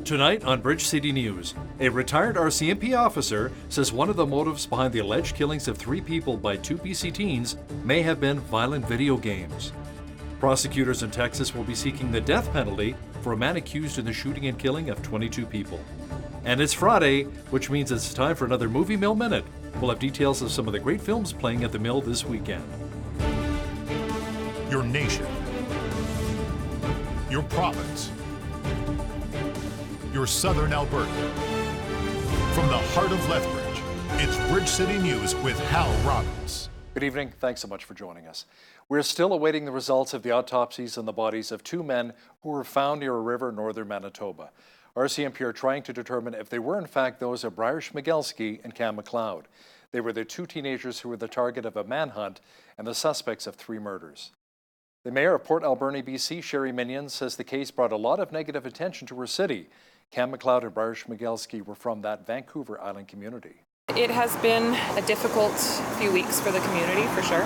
Tonight on Bridge City News, a retired RCMP officer says one of the motives behind the alleged killings of 3 people by 2 BC teens may have been violent video games. Prosecutors in Texas will be seeking the death penalty for a man accused in the shooting and killing of 22 people. And it's Friday, which means it's time for another Movie Mill Minute. We'll have details of some of the great films playing at the Mill this weekend. Your nation, your province, your southern Alberta. From the heart of Lethbridge, it's Bridge City News with Hal Robbins. Good evening. Thanks so much for joining us. We're still awaiting the results of the autopsies on the bodies of 2 men who were found near a river in northern Manitoba. RCMP are trying to determine if they were in fact those of Briar Schmigelski and Cam McLeod. They were the 2 teenagers who were the target of a manhunt and the suspects of 3 murders. The mayor of Port Alberni, BC, Sherry Minion, says the case brought a lot of negative attention to her city. Cam McLeod and Briar Schmigelski were from that Vancouver Island community. It has been a difficult few weeks for the community, for sure.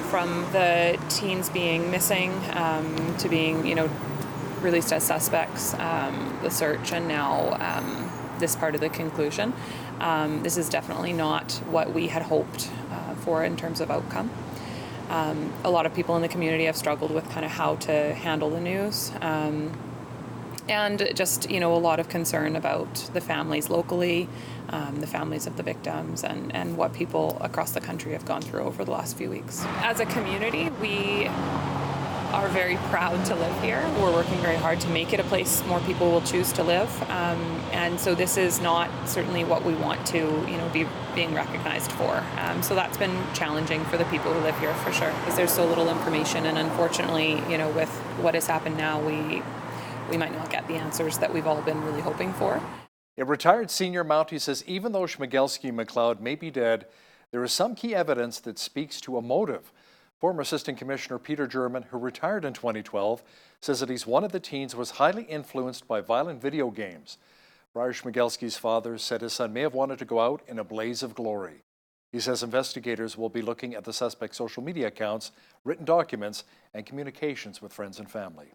From the teens being missing to being, released as suspects, the search, and now this part of the conclusion. This is definitely not what we had hoped for in terms of outcome. A lot of people in the community have struggled with kind of how to handle the news. And just, a lot of concern about the families locally, the families of the victims, and what people across the country have gone through over the last few weeks. As a community, we are very proud to live here. We're working very hard to make it a place more people will choose to live. And so this is not certainly what we want to, be being recognized for. So that's been challenging for the people who live here, for sure, because there's so little information. And unfortunately, with what has happened now, we might not get the answers that we've all been really hoping for. A retired senior Mountie says even though Schmigelski and McLeod may be dead, there is some key evidence that speaks to a motive. Former Assistant Commissioner Peter German, who retired in 2012, says at least one of the teens was highly influenced by violent video games. Briar Schmigelski's father said his son may have wanted to go out in a blaze of glory. He says investigators will be looking at the suspect's social media accounts, written documents, and communications with friends and family.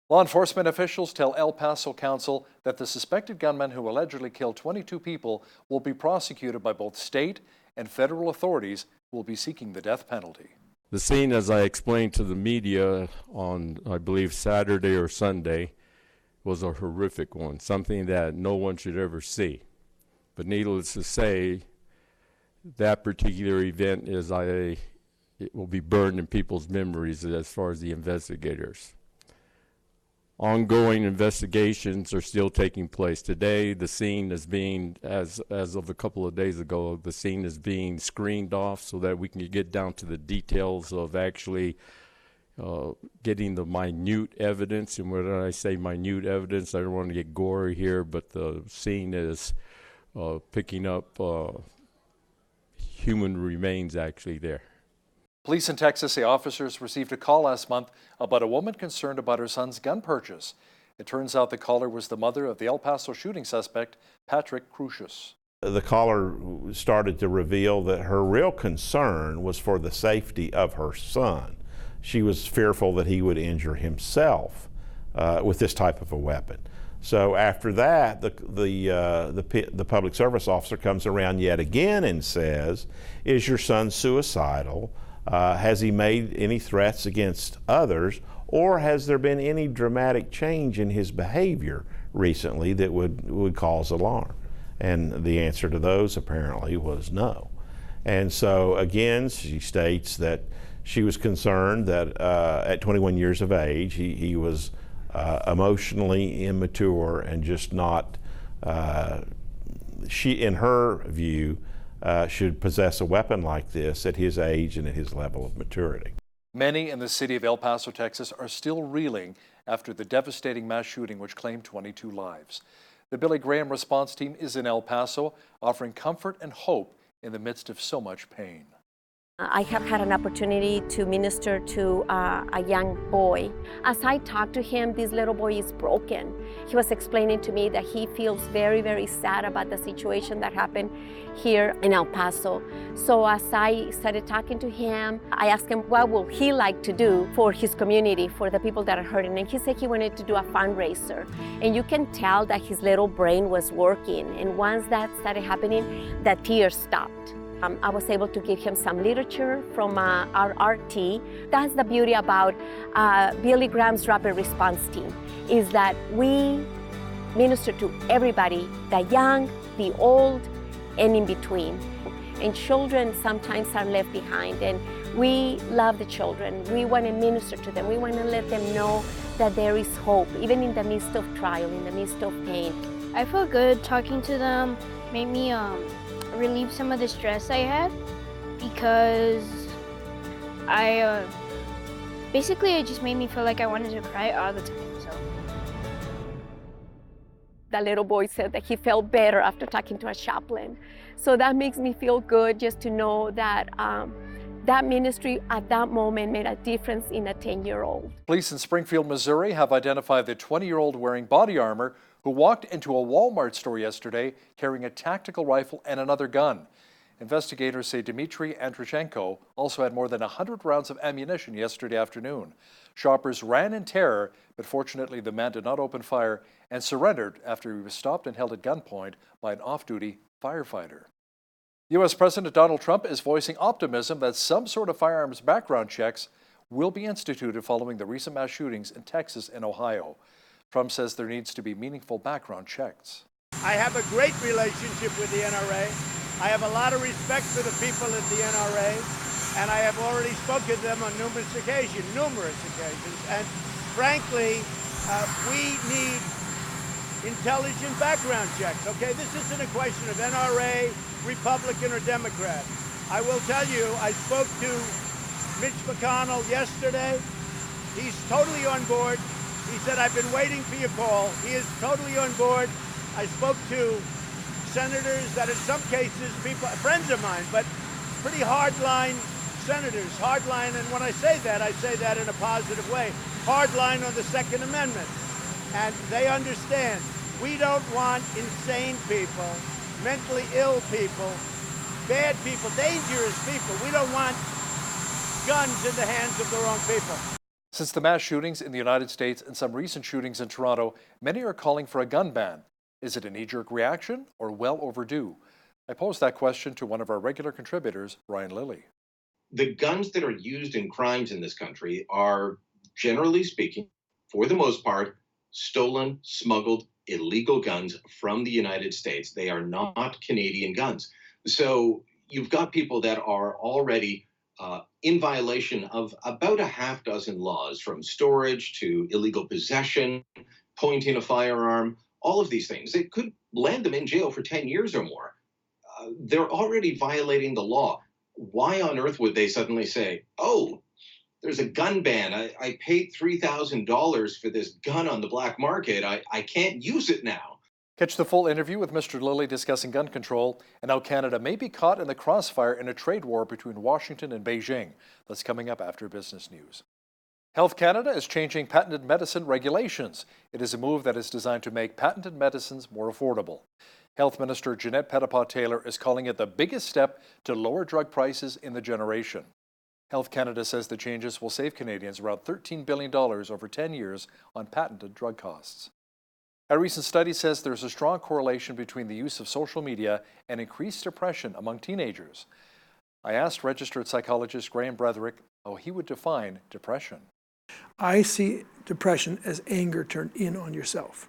Law enforcement officials tell El Paso Council that the suspected gunman who allegedly killed 22 people will be prosecuted by both state and federal authorities who will be seeking the death penalty. The scene, as I explained to the media on, I believe, Saturday or Sunday, was a horrific one, something that no one should ever see. But needless to say, that particular event it will be burned in people's memories as far as the investigators. Ongoing investigations are still taking place. Today, the scene is being, as of a couple of days ago, the scene is being screened off so that we can get down to the details of actually getting the minute evidence. And when I say minute evidence, I don't want to get gory here, but the scene is picking up human remains actually there. Police in Texas say officers received a call last month about a woman concerned about her son's gun purchase. It turns out the caller was the mother of the El Paso shooting suspect, Patrick Crucius. The caller started to reveal that her real concern was for the safety of her son. She was fearful that he would injure himself with this type of a weapon. So after that, the public service officer comes around yet again and says, "Is your son suicidal? Has he made any threats against others, or has there been any dramatic change in his behavior recently that would cause alarm?" And the answer to those apparently was no. And so again, she states that she was concerned that at 21 years of age, he was emotionally immature and just not, in her view, should possess a weapon like this at his age and at his level of maturity. Many in the city of El Paso, Texas, are still reeling after the devastating mass shooting which claimed 22 lives. The Billy Graham response team is in El Paso, offering comfort and hope in the midst of so much pain. I have had an opportunity to minister to a young boy. As I talked to him, this little boy is broken. He was explaining to me that he feels very, very sad about the situation that happened here in El Paso. So as I started talking to him, I asked him what would he like to do for his community, for the people that are hurting. And he said he wanted to do a fundraiser. And you can tell that his little brain was working. And once that started happening, the tears stopped. I was able to give him some literature from our RT. That's the beauty about Billy Graham's Rapid Response Team, is that we minister to everybody, the young, the old, and in between. And children sometimes are left behind, and we love the children. We want to minister to them. We want to let them know that there is hope, even in the midst of trial, in the midst of pain. I felt good talking to them, made me relieve some of the stress I had, because basically it just made me feel like I wanted to cry all the time. So the little boy said that he felt better after talking to a chaplain. So that makes me feel good just to know that that ministry at that moment made a difference in a 10-year-old. Police in Springfield, Missouri have identified the 20-year-old wearing body armor who walked into a Walmart store yesterday carrying a tactical rifle and another gun. Investigators say Dmitry Andrushenko also had more than 100 rounds of ammunition yesterday afternoon. Shoppers ran in terror, but fortunately the man did not open fire and surrendered after he was stopped and held at gunpoint by an off-duty firefighter. U.S. President Donald Trump is voicing optimism that some sort of firearms background checks will be instituted following the recent mass shootings in Texas and Ohio. Trump says there needs to be meaningful background checks. I have a great relationship with the NRA. I have a lot of respect for the people at the NRA, and I have already spoken to them on numerous occasions. And frankly, we need intelligent background checks, okay? This isn't a question of NRA, Republican, or Democrat. I will tell you, I spoke to Mitch McConnell yesterday. He's totally on board. He said, I've been waiting for your call. He is totally on board. I spoke to senators that in some cases, friends of mine, but pretty hardline senators, hardline, and when I say that in a positive way, hardline on the Second Amendment. And they understand we don't want insane people, mentally ill people, bad people, dangerous people. We don't want guns in the hands of the wrong people. Since the mass shootings in the United States and some recent shootings in Toronto, many are calling for a gun ban. Is it a knee-jerk reaction or well overdue? I posed that question to one of our regular contributors, Brian Lilly. The guns that are used in crimes in this country are, generally speaking, for the most part, stolen, smuggled, illegal guns from the United States. They are not Canadian guns. So you've got people that are already in violation of about a half dozen laws, from storage to illegal possession, pointing a firearm, all of these things. It could land them in jail for 10 years or more. They're already violating the law. Why on earth would they suddenly say, oh, there's a gun ban. I paid $3,000 for this gun on the black market. I can't use it now. Catch the full interview with Mr. Lilly discussing gun control and how Canada may be caught in the crossfire in a trade war between Washington and Beijing. That's coming up after Business News. Health Canada is changing patented medicine regulations. It is a move that is designed to make patented medicines more affordable. Health Minister Jeanette Petitpas-Taylor is calling it the biggest step to lower drug prices in the generation. Health Canada says the changes will save Canadians around $13 billion over 10 years on patented drug costs. A recent study says there's a strong correlation between the use of social media and increased depression among teenagers. I asked registered psychologist Graham Bretherick how he would define depression. I see depression as anger turned in on yourself.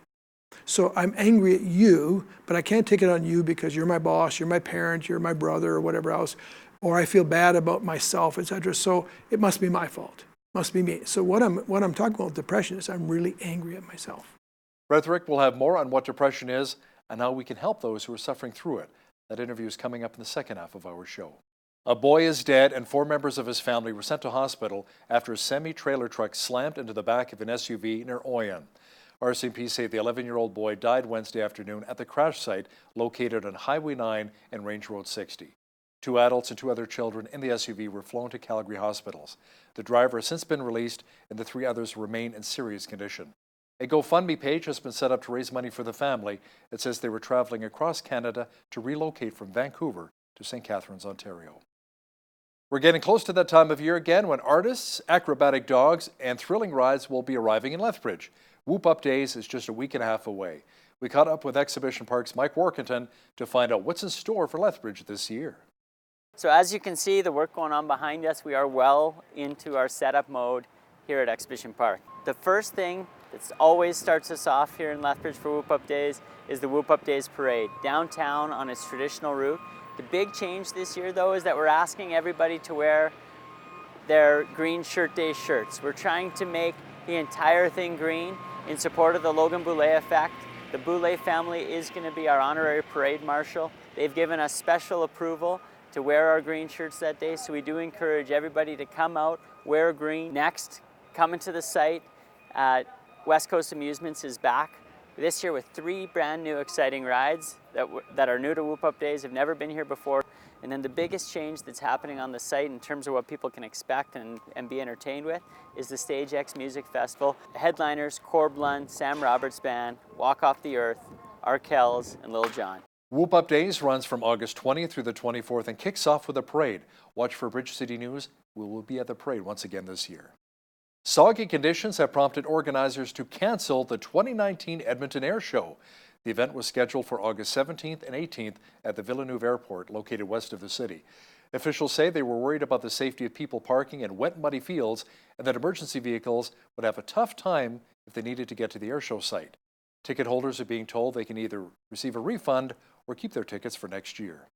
So I'm angry at you, but I can't take it on you because you're my boss, you're my parent, you're my brother, or whatever else, or I feel bad about myself, etc. So it must be my fault. It must be me. So what I'm talking about with depression is I'm really angry at myself. Bretherick will have more on what depression is and how we can help those who are suffering through it. That interview is coming up in the second half of our show. A boy is dead and 4 members of his family were sent to hospital after a semi-trailer truck slammed into the back of an SUV near Oyen. RCMP say the 11-year-old boy died Wednesday afternoon at the crash site located on Highway 9 and Range Road 60. 2 adults and 2 other children in the SUV were flown to Calgary hospitals. The driver has since been released, and the 3 others remain in serious condition. A GoFundMe page has been set up to raise money for the family. It says they were traveling across Canada to relocate from Vancouver to St. Catharines, Ontario. We're getting close to that time of year again when artists, acrobatic dogs, and thrilling rides will be arriving in Lethbridge. Whoop Up Days is just a week and a half away. We caught up with Exhibition Park's Mike Workington to find out what's in store for Lethbridge this year. So as you can see, the work going on behind us, we are well into our setup mode here at Exhibition Park. The first thing that always starts us off here in Lethbridge for Whoop Up Days is the Whoop Up Days Parade, downtown on its traditional route. The big change this year, though, is that we're asking everybody to wear their Green Shirt Day shirts. We're trying to make the entire thing green in support of the Logan Boulay effect. The Boulay family is going to be our honorary parade marshal. They've given us special approval to wear our green shirts that day, so we do encourage everybody to come out, wear green. Next, coming to the site, West Coast Amusements is back this year with 3 brand new exciting rides that are new to Whoop Up Days, have never been here before. And then the biggest change that's happening on the site in terms of what people can expect and be entertained with is the Stage X Music Festival. The headliners, Corb Lund, Sam Roberts Band, Walk Off the Earth, Arkells, and Lil Jon. Whoop Up Days runs from August 20th through the 24th and kicks off with a parade. Watch for Bridge City News. We will be at the parade once again this year. Soggy conditions have prompted organizers to cancel the 2019 Edmonton Air Show. The event was scheduled for August 17th and 18th at the Villeneuve Airport, located west of the city. Officials say they were worried about the safety of people parking in wet, muddy fields and that emergency vehicles would have a tough time if they needed to get to the airshow site. Ticket holders are being told they can either receive a refund or keep their tickets for next year.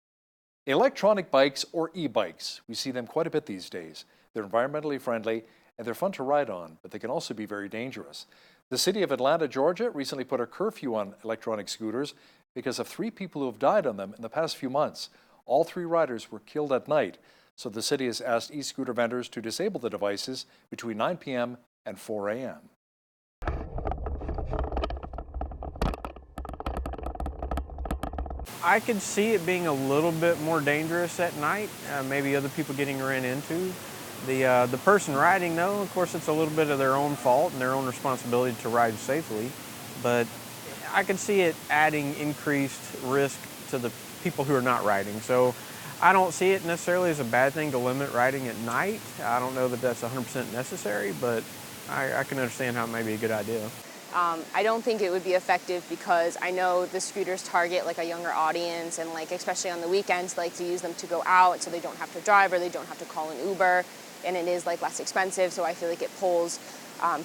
Electronic bikes, or e-bikes, we see them quite a bit these days. They're environmentally friendly and they're fun to ride on, but they can also be very dangerous. The city of Atlanta, Georgia recently put a curfew on electronic scooters because of 3 people who have died on them in the past few months. All 3 riders were killed at night, so the city has asked e-scooter vendors to disable the devices between 9 p.m. and 4 a.m. I could see it being a little bit more dangerous at night, maybe other people getting ran into. The person riding, though, of course, it's a little bit of their own fault and their own responsibility to ride safely, but I could see it adding increased risk to the people who are not riding. So I don't see it necessarily as a bad thing to limit riding at night. I don't know that that's 100% necessary, but I can understand how it may be a good idea. I don't think it would be effective because I know the scooters target like a younger audience, and like especially on the weekends, like to use them to go out so they don't have to drive or they don't have to call an Uber, and it is like less expensive, so I feel like it pulls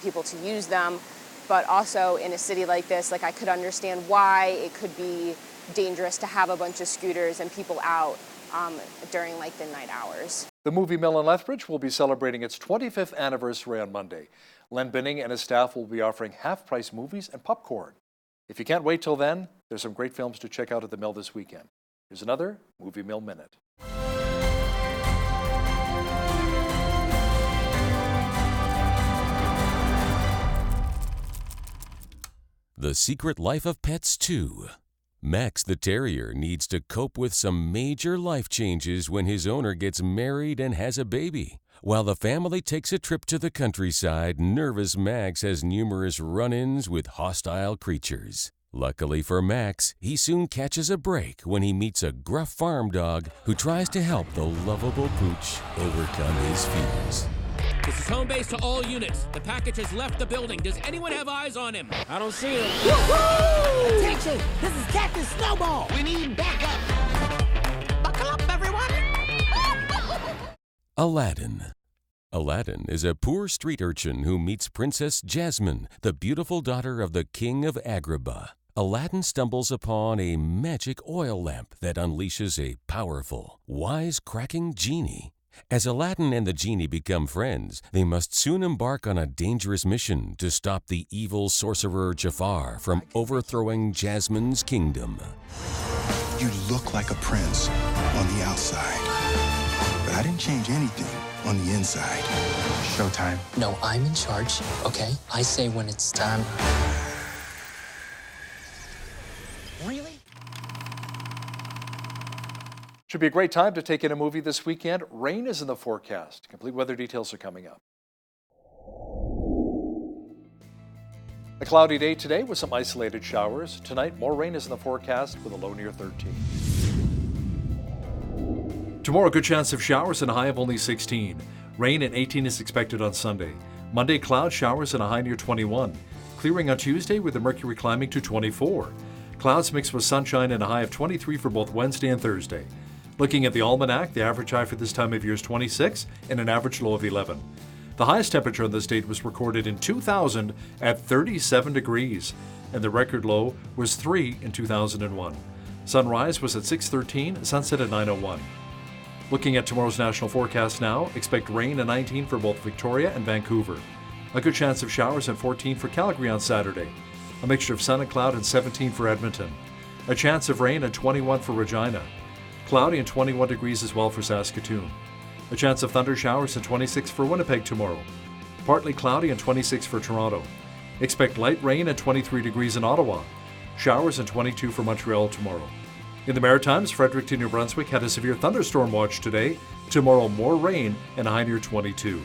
people to use them. But also in a city like this, like I could understand why it could be dangerous to have a bunch of scooters and people out during like the night hours. The Movie Mill in Lethbridge will be celebrating its 25th anniversary on Monday. Len Binning and his staff will be offering half-price movies and popcorn. If you can't wait till then, there's some great films to check out at the Mill this weekend. Here's another Movie Mill Minute. The Secret Life of Pets 2. Max the Terrier needs to cope with some major life changes when his owner gets married and has a baby. While the family takes a trip to the countryside, nervous Max has numerous run-ins with hostile creatures. Luckily for Max, he soon catches a break when he meets a gruff farm dog who tries to help the lovable pooch overcome his fears. This is home base to all units. The package has left the building. Does anyone have eyes on him? I don't see him. Woo-hoo! Attention! This is Captain Snowball. We need backup. Buckle up, everyone. Aladdin. Aladdin is a poor street urchin who meets Princess Jasmine, the beautiful daughter of the King of Agrabah. Aladdin stumbles upon a magic oil lamp that unleashes a powerful, wise-cracking genie. As Aladdin and the genie become friends, they must soon embark on a dangerous mission to stop the evil sorcerer Jafar from overthrowing Jasmine's kingdom. You look like a prince on the outside, but I didn't change anything on the inside. Showtime. No, I'm in charge, okay? I say when it's time. Really? Should be a great time to take in a movie this weekend. Rain is in the forecast. Complete weather details are coming up. A cloudy day today with some isolated showers. Tonight, more rain is in the forecast with a low near 13. Tomorrow, good chance of showers and a high of only 16. Rain at 18 is expected on Sunday. Monday, cloud showers and a high near 21. Clearing on Tuesday with the mercury climbing to 24. Clouds mixed with sunshine and a high of 23 for both Wednesday and Thursday. Looking at the almanac, the average high for this time of year is 26 and an average low of 11. The highest temperature on this date was recorded in 2000 at 37 degrees, and the record low was 3 in 2001. Sunrise was at 6:13, sunset at 9:01. Looking at tomorrow's national forecast now, expect rain at 19 for both Victoria and Vancouver. A good chance of showers and 14 for Calgary on Saturday. A mixture of sun and cloud and 17 for Edmonton. A chance of rain and 21 for Regina. Cloudy and 21 degrees as well for Saskatoon. A chance of thunder showers and 26 for Winnipeg tomorrow. Partly cloudy and 26 for Toronto. Expect light rain at 23 degrees in Ottawa. Showers and 22 for Montreal tomorrow. In the Maritimes, Fredericton, New Brunswick had a severe thunderstorm watch today. Tomorrow, more rain and a high near 22.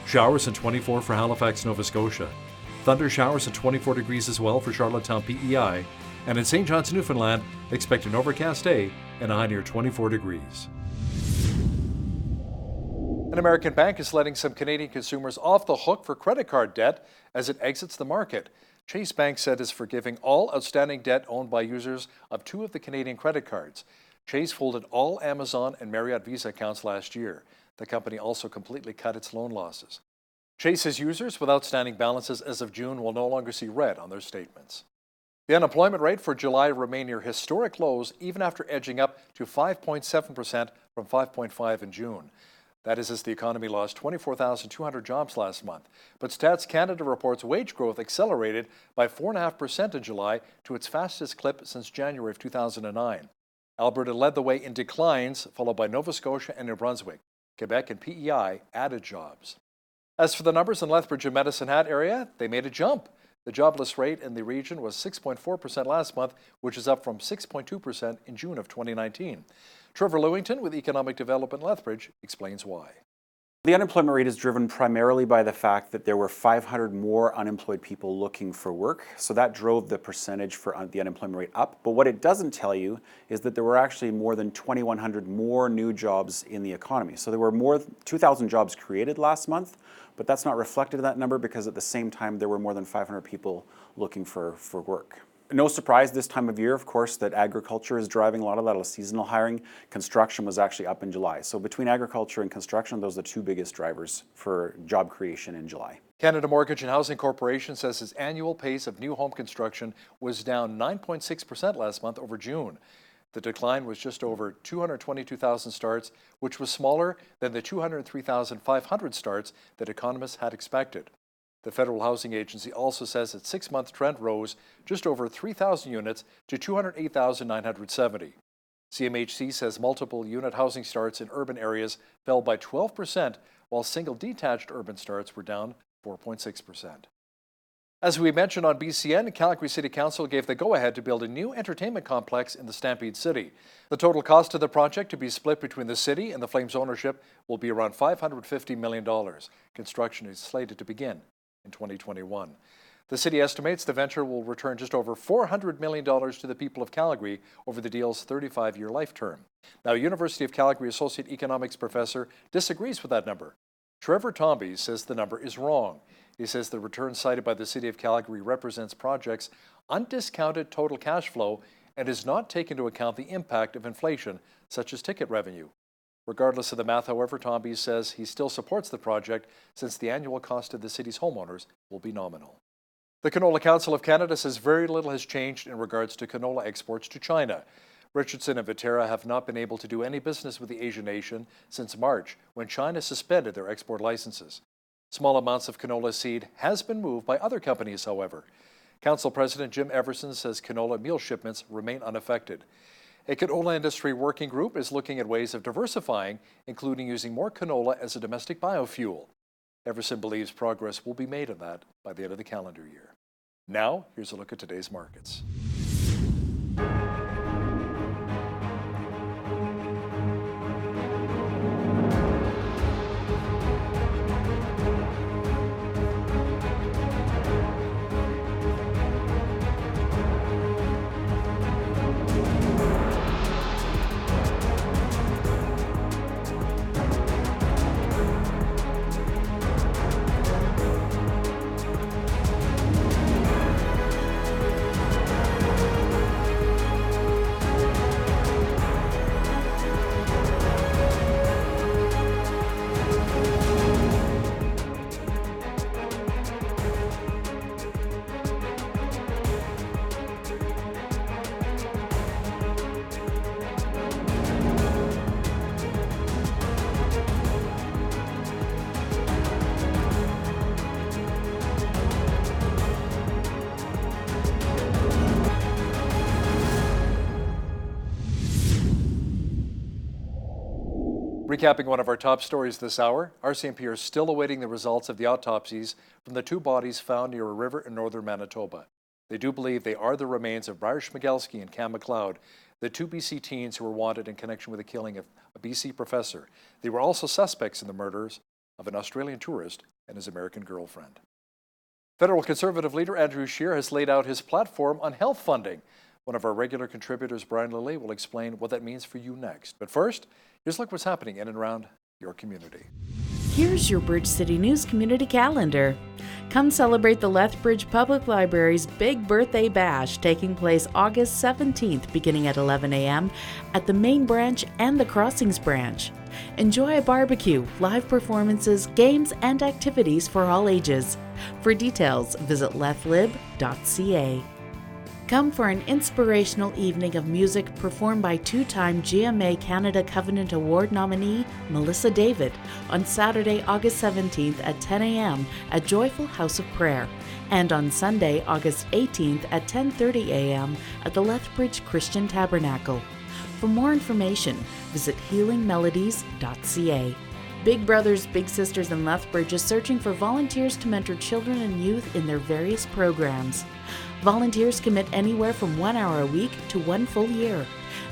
Showers and 24 for Halifax, Nova Scotia. Thunder showers at 24 degrees as well for Charlottetown, PEI. And in St. John's, Newfoundland, expect an overcast day and a high near 24 degrees. An American bank is letting some Canadian consumers off the hook for credit card debt as it exits the market. Chase Bank said is forgiving all outstanding debt owned by users of 2 of the Canadian credit cards. Chase folded all Amazon and Marriott Visa accounts last year. The company also completely cut its loan losses. Chase's users with outstanding balances as of June will no longer see red on their statements. The unemployment rate for July remained near historic lows even after edging up to 5.7% from 5.5% in June. That is as the economy lost 24,200 jobs last month. But Stats Canada reports wage growth accelerated by 4.5% in July to its fastest clip since January of 2009. Alberta led the way in declines, followed by Nova Scotia and New Brunswick. Quebec and PEI added jobs. As for the numbers in Lethbridge and Medicine Hat area, they made a jump. The jobless rate in the region was 6.4% last month, which is up from 6.2% in June of 2019. Trevor Lewington with Economic Development Lethbridge explains why. The unemployment rate is driven primarily by the fact that there were 500 more unemployed people looking for work. So that drove the percentage for the unemployment rate up. But what it doesn't tell you is that there were actually more than 2,100 more new jobs in the economy. So there were more 2,000 jobs created last month, but that's not reflected in that number because at the same time there were more than 500 people looking for work. No surprise this time of year, of course, that agriculture is driving a lot of that seasonal hiring. Construction was actually up in July. So between agriculture and construction, those are the 2 biggest drivers for job creation in July. Canada Mortgage and Housing Corporation says its annual pace of new home construction was down 9.6% last month over June. The decline was just over 222,000 starts, which was smaller than the 203,500 starts that economists had expected. The Federal Housing Agency also says its 6-month trend rose just over 3,000 units to 208,970. CMHC says multiple unit housing starts in urban areas fell by 12%, while single detached urban starts were down 4.6%. As we mentioned on BCN, Calgary City Council gave the go-ahead to build a new entertainment complex in the Stampede City. The total cost of the project, to be split between the city and the Flames ownership, will be around $550 million. Construction is slated to begin in 2021. The city estimates the venture will return just over $400 million to the people of Calgary over the deal's 35-year life term. Now, University of Calgary Associate Economics professor disagrees with that number. Trevor Tomby says the number is wrong. He says the return cited by the City of Calgary represents projects' undiscounted total cash flow and does not take into account the impact of inflation, such as ticket revenue. Regardless of the math, however, Tomby says he still supports the project since the annual cost to the city's homeowners will be nominal. The Canola Council of Canada says very little has changed in regards to canola exports to China. Richardson and Viterra have not been able to do any business with the Asian nation since March, when China suspended their export licenses. Small amounts of canola seed has been moved by other companies, however. Council President Jim Everson says canola meal shipments remain unaffected. A canola industry working group is looking at ways of diversifying, including using more canola as a domestic biofuel. Everson believes progress will be made on that by the end of the calendar year. Now, here's a look at today's markets. Recapping one of our top stories this hour, RCMP are still awaiting the results of the autopsies from the two bodies found near a river in northern Manitoba. They do believe they are the remains of Brian Schmigelski and Cam McLeod, the two BC teens who were wanted in connection with the killing of a BC professor. They were also suspects in the murders of an Australian tourist and his American girlfriend. Federal Conservative leader Andrew Scheer has laid out his platform on health funding. One of our regular contributors, Brian Lilly, will explain what that means for you next. But first, here's a look what's happening in and around your community. Here's your Bridge City News Community Calendar. Come celebrate the Lethbridge Public Library's Big Birthday Bash, taking place August 17th, beginning at 11 a.m. at the main branch and the Crossings branch. Enjoy a barbecue, live performances, games, and activities for all ages. For details, visit lethlib.ca. Come for an inspirational evening of music performed by two-time GMA Canada Covenant Award nominee Melissa David on Saturday, August 17th at 10 a.m. at Joyful House of Prayer, and on Sunday, August 18th at 10:30 a.m. at the Lethbridge Christian Tabernacle. For more information, visit healingmelodies.ca. Big Brothers Big Sisters in Lethbridge is searching for volunteers to mentor children and youth in their various programs. Volunteers commit anywhere from 1 hour a week to 1 full year.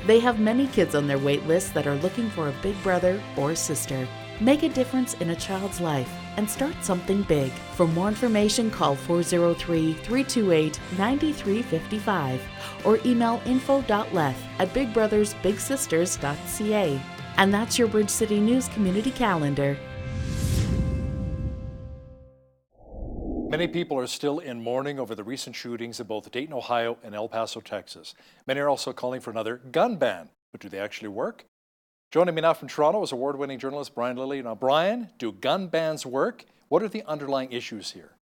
They have many kids on their wait list that are looking for a big brother or sister. Make a difference in a child's life and start something big. For more information, call 403-328-9355 or email info.leth@bigbrothersbigsisters.ca. And that's your Bridge City News Community Calendar. Many people are still in mourning over the recent shootings in both Dayton, Ohio and El Paso, Texas. Many are also calling for another gun ban. But do they actually work? Joining me now from Toronto is award-winning journalist Brian Lilly. Now, Brian, do gun bans work? What are the underlying issues here?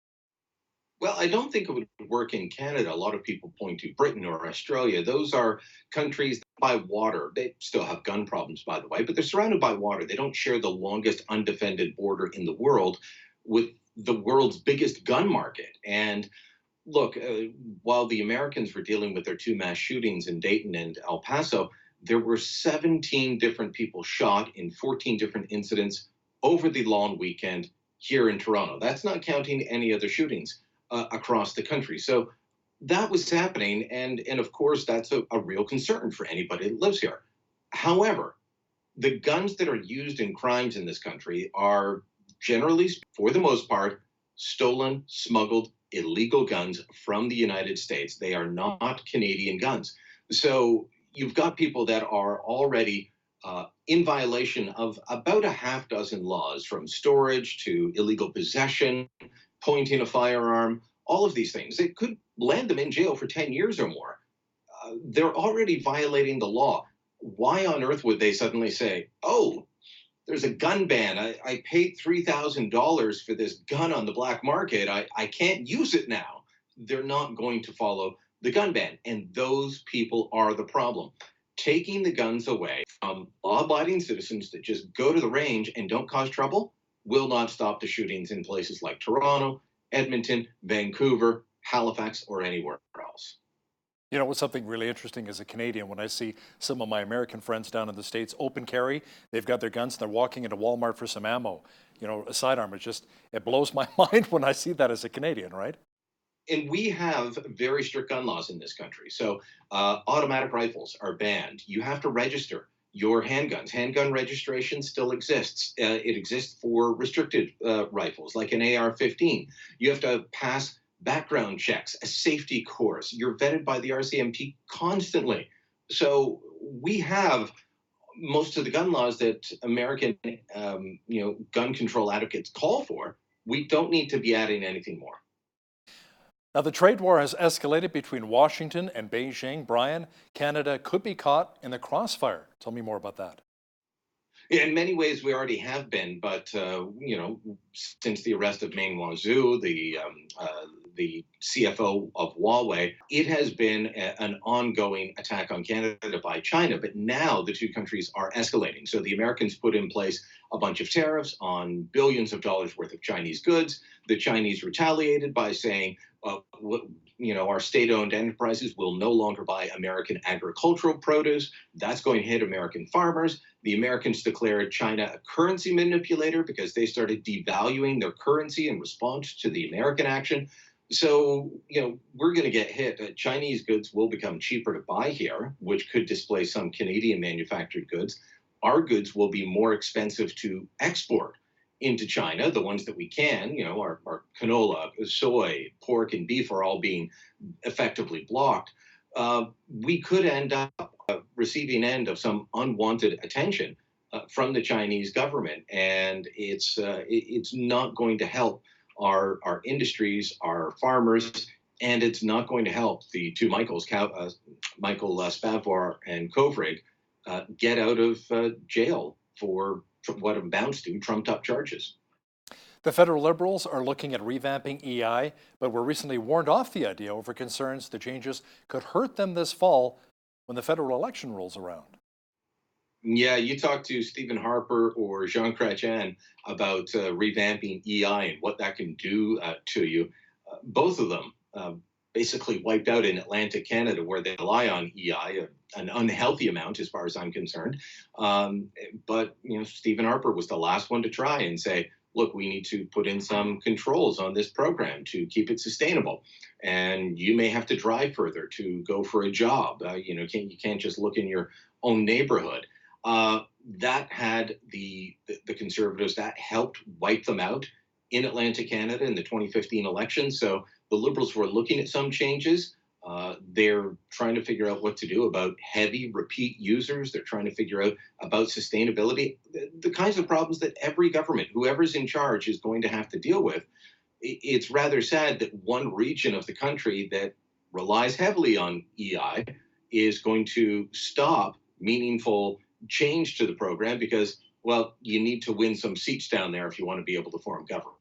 Well, I don't think it would work in Canada. A lot of people point to Britain or Australia. Those are countries by water. They still have gun problems, by the way, but they're surrounded by water. They don't share the longest undefended border in the world with the world's biggest gun market. And look, while the Americans were dealing with their two mass shootings in Dayton and El Paso, there were 17 different people shot in 14 different incidents over the long weekend here in Toronto. That's not counting any other shootings across the country. So that was happening. And of course, that's a real concern for anybody that lives here. However, the guns that are used in crimes in this country are generally, for the most part, stolen, smuggled, illegal guns from the United States. They are not Canadian guns. So you've got people that are already in violation of about a half dozen laws, from storage to illegal possession, pointing a firearm, all of these things. It could land them in jail for 10 years or more. They're already violating the law. Why on earth would they suddenly say, oh, there's a gun ban. I paid $3,000 for this gun on the black market. I can't use it now. They're not going to follow the gun ban. And those people are the problem. Taking the guns away from law-abiding citizens that just go to the range and don't cause trouble will not stop the shootings in places like Toronto, Edmonton, Vancouver, Halifax, or anywhere else. You know what's something really interesting as a Canadian, when I see some of my American friends down in the States open carry, they've got their guns and they're walking into Walmart for some ammo, you know, a sidearm. It blows my mind when I see that as a Canadian, right? And we have very strict gun laws in this country. So automatic rifles are banned. You have to register your handguns. Handgun registration still exists. It exists for restricted rifles, like an AR-15. You have to pass background checks, a safety course. You're vetted by the RCMP constantly. So we have most of the gun laws that American, gun control advocates call for. We don't need to be adding anything more. Now, the trade war has escalated between Washington and Beijing. Brian, Canada could be caught in the crossfire. Tell me more about that. In many ways, we already have been, but since the arrest of Meng Wanzhou, the the CFO of Huawei. It has been an ongoing attack on Canada by China, but now the two countries are escalating. So the Americans put in place a bunch of tariffs on billions of dollars worth of Chinese goods. The Chinese retaliated by saying, our state-owned enterprises will no longer buy American agricultural produce. That's going to hit American farmers. The Americans declared China a currency manipulator because they started devaluing their currency in response to the American action. So, we're going to get hit. Chinese goods will become cheaper to buy here, which could displace some Canadian manufactured goods. Our goods will be more expensive to export into China, the ones that we can, our canola, soy, pork, and beef are all being effectively blocked. We could end up receiving end of some unwanted attention from the Chinese government, and it's not going to help our industries, our farmers, and it's not going to help the two Michael Spavor and Kovrig get out of jail for what amounts to trumped-up charges. The federal Liberals are looking at revamping EI, but were recently warned off the idea over concerns the changes could hurt them this fall when the federal election rolls around. Yeah, you talk to Stephen Harper or Jean Chrétien about revamping EI and what that can do to you. Both of them basically wiped out in Atlantic Canada, where they rely on EI, an unhealthy amount as far as I'm concerned. But Stephen Harper was the last one to try and say, look, we need to put in some controls on this program to keep it sustainable. And you may have to drive further to go for a job. You can't just look in your own neighborhood. That had the Conservatives, that helped wipe them out in Atlantic Canada in the 2015 election. So the Liberals were looking at some changes. They're trying to figure out what to do about heavy repeat users. They're trying to figure out about sustainability, the kinds of problems that every government, whoever's in charge, is going to have to deal with. It's rather sad that one region of the country that relies heavily on EI is going to stop meaningful change to the program because, well, you need to win some seats down there if you want to be able to form government.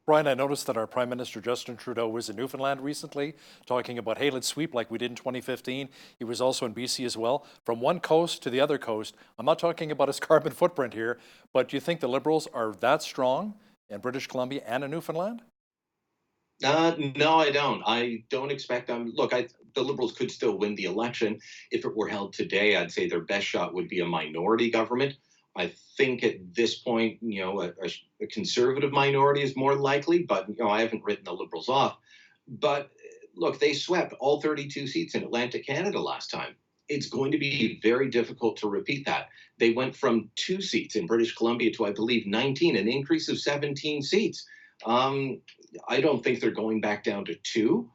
Brian, I noticed that our Prime Minister Justin Trudeau was in Newfoundland recently, talking about, hey, let's sweep like we did in 2015. He was also in BC as well. From one coast to the other coast, I'm not talking about his carbon footprint here, but do you think the Liberals are that strong in British Columbia and in Newfoundland? No, I don't. I don't expect them. Look, the Liberals could still win the election. If it were held today, I'd say their best shot would be a minority government. I think at this point, a conservative minority is more likely, but, I haven't written the Liberals off. But look, they swept all 32 seats in Atlantic Canada last time. It's going to be very difficult to repeat that. They went from 2 seats in British Columbia to, I believe, 19, an increase of 17 seats. I don't think they're going back down to 2.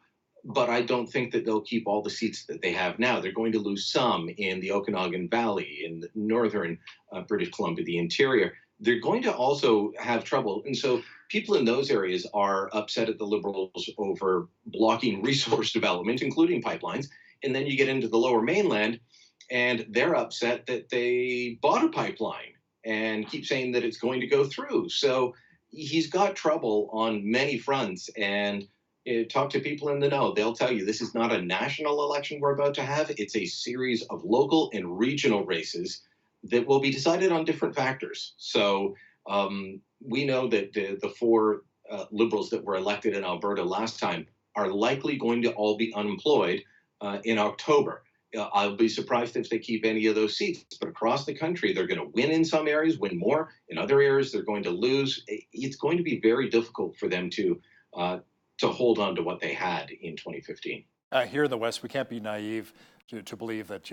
But I don't think that they'll keep all the seats that they have now. They're going to lose some in the Okanagan Valley, in the northern British Columbia, the interior. They're going to also have trouble. And so people in those areas are upset at the Liberals over blocking resource development, including pipelines. And then you get into the lower mainland, and they're upset that they bought a pipeline and keep saying that it's going to go through. So he's got trouble on many fronts. And talk to people in the know. They'll tell you this is not a national election we're about to have. It's a series of local and regional races that will be decided on different factors. So we know that the 4 Liberals that were elected in Alberta last time are likely going to all be unemployed in October. I'll be surprised if they keep any of those seats. But across the country, they're going to win in some areas, win more. In other areas, they're going to lose. It's going to be very difficult for them to hold on to what they had in 2015. Here in the West, we can't be naive to believe that,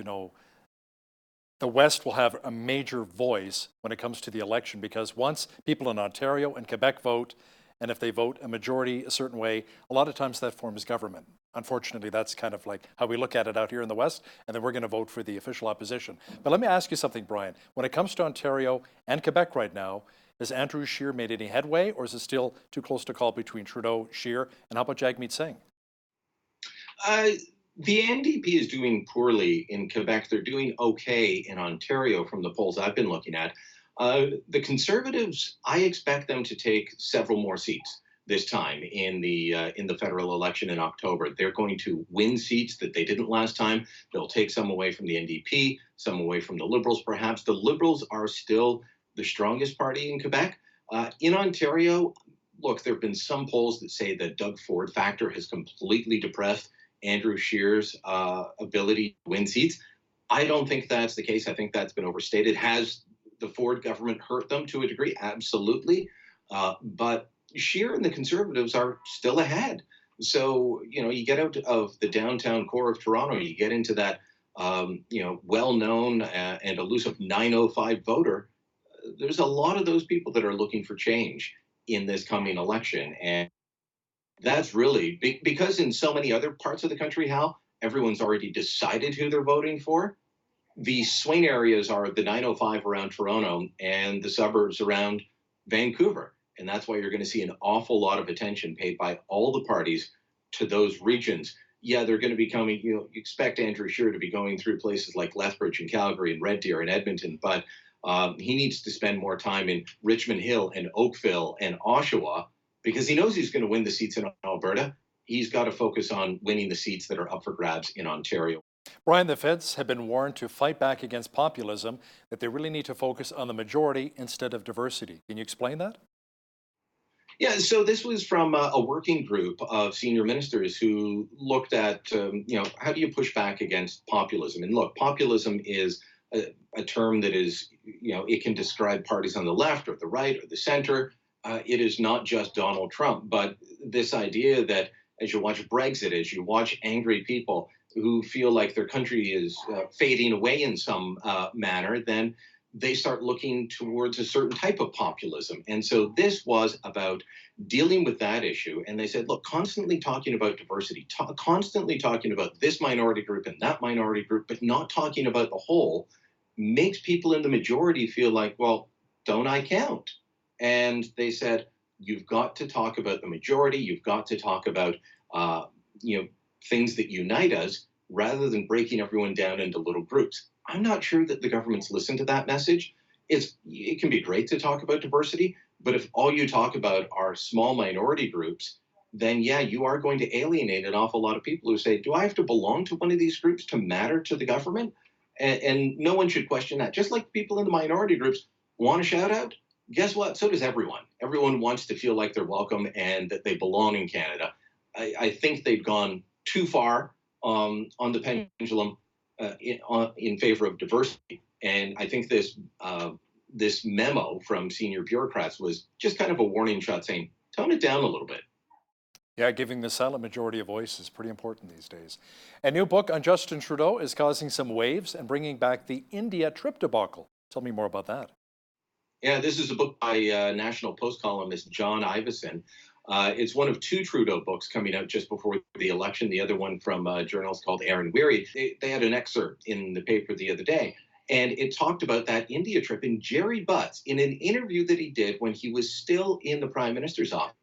the West will have a major voice when it comes to the election, because once people in Ontario and Quebec vote, and if they vote a majority a certain way, a lot of times that forms government. Unfortunately, that's kind of like how we look at it out here in the West, and then we're going to vote for the official opposition. But let me ask you something, Brian. When it comes to Ontario and Quebec right now, has Andrew Scheer made any headway, or is it still too close to call between Trudeau, Scheer, and how about Jagmeet Singh? The NDP is doing poorly in Quebec. They're doing okay in Ontario from the polls I've been looking at. The Conservatives, I expect them to take several more seats. this time in the federal election in October. They're going to win seats that they didn't last time. They'll take some away from the NDP, some away from the Liberals, perhaps. The Liberals are still the strongest party in Quebec. In Ontario, look, there have been some polls that say the Doug Ford factor has completely depressed Andrew Scheer's ability to win seats. I don't think that's the case. I think that's been overstated. Has the Ford government hurt them to a degree? Absolutely. But Scheer and the Conservatives are still ahead. So, you get out of the downtown core of Toronto, you get into that, well-known and elusive 905 voter. There's a lot of those people that are looking for change in this coming election. And that's really because in so many other parts of the country, Hal, everyone's already decided who they're voting for. The swing areas are the 905 around Toronto and the suburbs around Vancouver. And that's why you're going to see an awful lot of attention paid by all the parties to those regions. Yeah, they're going to be coming, you expect Andrew Scheer to be going through places like Lethbridge and Calgary and Red Deer and Edmonton, but he needs to spend more time in Richmond Hill and Oakville and Oshawa because he knows he's going to win the seats in Alberta. He's got to focus on winning the seats that are up for grabs in Ontario. Brian, the feds have been warned to fight back against populism, that they really need to focus on the majority instead of diversity. Can you explain that? Yeah, so this was from a working group of senior ministers who looked at, how do you push back against populism? And look, populism is a term that is, it can describe parties on the left or the right or the center. It is not just Donald Trump, but this idea that as you watch Brexit, as you watch angry people who feel like their country is fading away in some manner, then they start looking towards a certain type of populism. And so this was about dealing with that issue. And they said, look, constantly talking about diversity, constantly talking about this minority group and that minority group, but not talking about the whole, makes people in the majority feel like, well, don't I count? And they said, you've got to talk about the majority. You've got to talk about, things that unite us rather than breaking everyone down into little groups. I'm not sure that the government's listened to that message. It can be great to talk about diversity, but if all you talk about are small minority groups, then yeah, you are going to alienate an awful lot of people who say, do I have to belong to one of these groups to matter to the government? And no one should question that. Just like people in the minority groups want a shout out, guess what? So does everyone. Everyone wants to feel like they're welcome and that they belong in Canada. I think they've gone too far on the pendulum in favor of diversity. And I think this memo from senior bureaucrats was just kind of a warning shot saying, tone it down a little bit. Yeah, giving the silent majority a voice is pretty important these days. A new book on Justin Trudeau is causing some waves and bringing back the India trip debacle. Tell me more about that. Yeah, this is a book by National Post columnist John Ivison. It's one of two Trudeau books coming out just before the election. The other one from a journalist called Aaron Weary. They had an excerpt in the paper the other day, and it talked about that India trip. And Jerry Butts, in an interview that he did when he was still in the Prime Minister's office,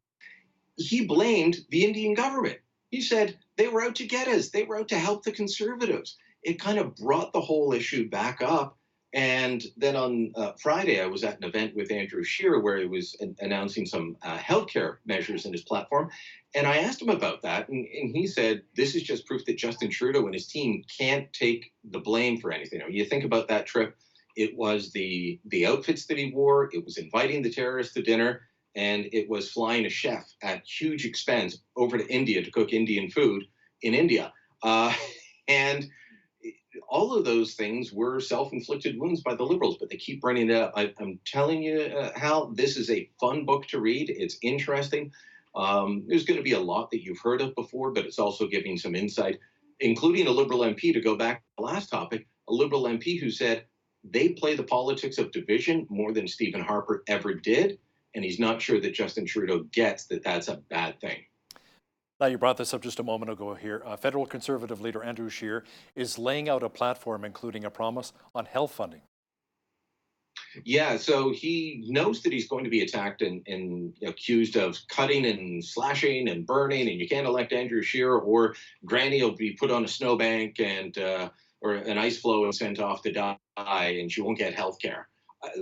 he blamed the Indian government. He said, they were out to get us. They were out to help the Conservatives. It kind of brought the whole issue back up. And then on Friday, I was at an event with Andrew Scheer where he was announcing some healthcare measures in his platform. And I asked him about that. And he said, this is just proof that Justin Trudeau and his team can't take the blame for anything. You think about that trip. It was the outfits that he wore. It was inviting the terrorists to dinner. And it was flying a chef at huge expense over to India to cook Indian food in India. And all of those things were self-inflicted wounds by the Liberals, but they keep bringing it up. I'm telling you, Hal, this is a fun book to read. It's interesting. There's going to be a lot that you've heard of before, but it's also giving some insight, including a Liberal MP, to go back to the last topic, a Liberal MP who said they play the politics of division more than Stephen Harper ever did, and he's not sure that Justin Trudeau gets that that's a bad thing. Now, you brought this up just a moment ago here. Federal Conservative leader Andrew Scheer is laying out a platform including a promise on health funding. Yeah, so he knows that he's going to be attacked and accused of cutting and slashing and burning, and you can't elect Andrew Scheer, or Granny will be put on a snowbank and or an ice floe and sent off to die, and she won't get health care.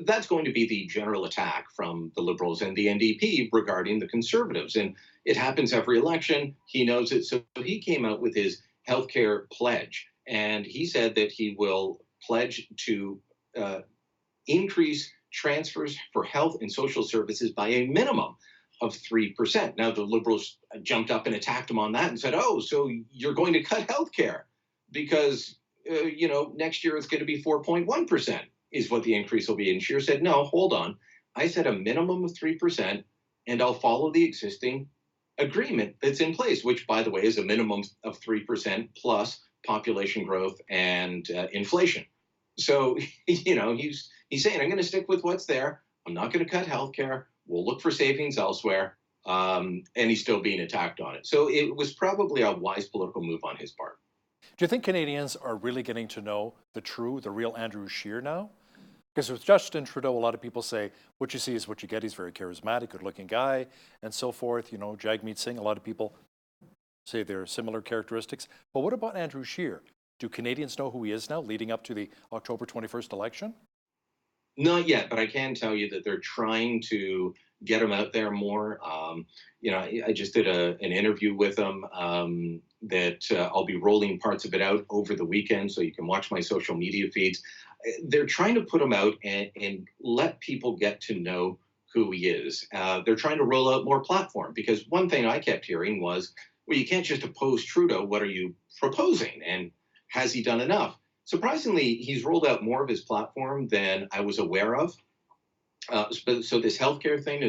That's going to be the general attack from the Liberals and the NDP regarding the Conservatives. And it happens every election. He knows it. So he came out with his healthcare pledge. And he said that he will pledge to increase transfers for health and social services by a minimum of 3%. Now, the Liberals jumped up and attacked him on that and said, oh, so you're going to cut healthcare because, next year it's going to be 4.1% is what the increase will be. And Scheer said, no, hold on. I said a minimum of 3%, and I'll follow the existing agreement that's in place, which, by the way, is a minimum of 3% plus population growth and inflation. So, he's saying, I'm going to stick with what's there. I'm not going to cut healthcare. We'll look for savings elsewhere. And he's still being attacked on it. So it was probably a wise political move on his part. Do you think Canadians are really getting to know the real Andrew Scheer now? Because with Justin Trudeau, a lot of people say, what you see is what you get. He's a very charismatic, good-looking guy, and so forth. Jagmeet Singh, a lot of people say there are similar characteristics. But what about Andrew Scheer? Do Canadians know who he is now, leading up to the October 21st election? Not yet, but I can tell you that they're trying to get him out there more. I just did an interview with him that I'll be rolling parts of it out over the weekend, so you can watch my social media feeds. They're trying to put him out and let people get to know who he is. They're trying to roll out more platform, because one thing I kept hearing was, well, you can't just oppose Trudeau. What are you proposing? And has he done enough? Surprisingly, he's rolled out more of his platform than I was aware of. So this healthcare thing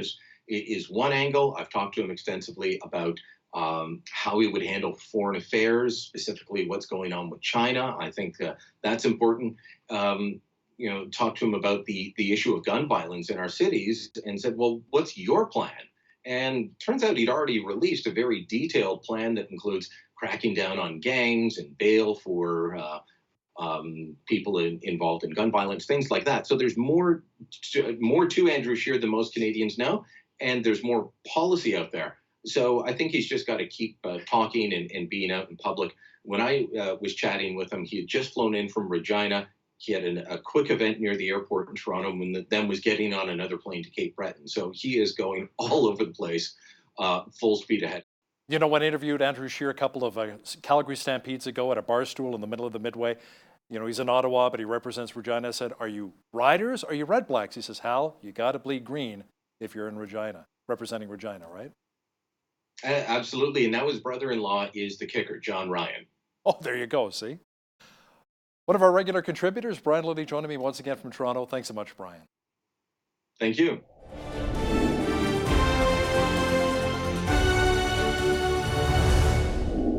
is one angle. I've talked to him extensively about how he would handle foreign affairs, specifically what's going on with China. I think that's important. Talked to him about the issue of gun violence in our cities and said, well, what's your plan? And turns out he'd already released a very detailed plan that includes cracking down on gangs and bail for people involved in gun violence, things like that. So there's more to Andrew Scheer than most Canadians know, and there's more policy out there. So I think he's just got to keep talking and being out in public. When I was chatting with him, he had just flown in from Regina. He had a quick event near the airport in Toronto, and then was getting on another plane to Cape Breton. So he is going all over the place, full speed ahead. When I interviewed Andrew Scheer a couple of Calgary Stampedes ago at a bar stool in the middle of the Midway, he's in Ottawa, but he represents Regina. I said, are you Riders or are you Red Blacks? He says, Hal, you got to bleed green if you're in Regina, representing Regina, right? Absolutely. And now his brother-in-law is the kicker, John Ryan. Oh, there you go. See? One of our regular contributors, Brian Liddy, joining me once again from Toronto. Thanks so much, Brian. Thank you.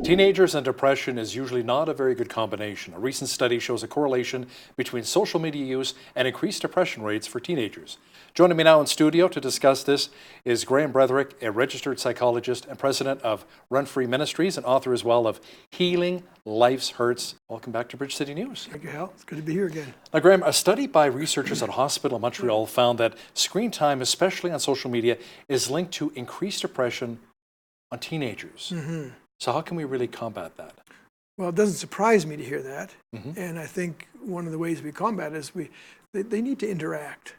Teenagers and depression is usually not a very good combination. A recent study shows a correlation between social media use and increased depression rates for teenagers. Joining me now in studio to discuss this is Graham Bretherick, a registered psychologist and president of Run Free Ministries and author as well of Healing Life's Hurts. Welcome back to Bridge City News. Thank you, Hal. It's good to be here again. Now, Graham, a study by researchers at a hospital in Montreal found that screen time, especially on social media, is linked to increased depression on teenagers. Mm-hmm. So how can we really combat that? Well, it doesn't surprise me to hear that. Mm-hmm. And I think one of the ways we combat it is they need to interact.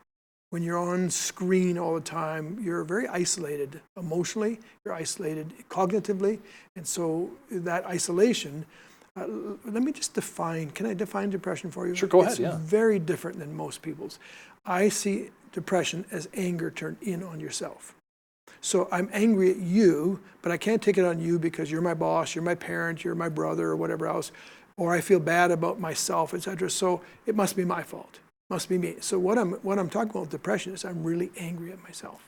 When you're on screen all the time, you're very isolated emotionally, you're isolated cognitively. And so that isolation, let me just can I define depression for you? Sure, go ahead, It's very different than most people's. I see depression as anger turned in on yourself. So I'm angry at you, but I can't take it on you because you're my boss, you're my parent, you're my brother, or whatever else, or I feel bad about myself, etc. So it must be my fault. Must be me. So what I'm talking about with depression is I'm really angry at myself.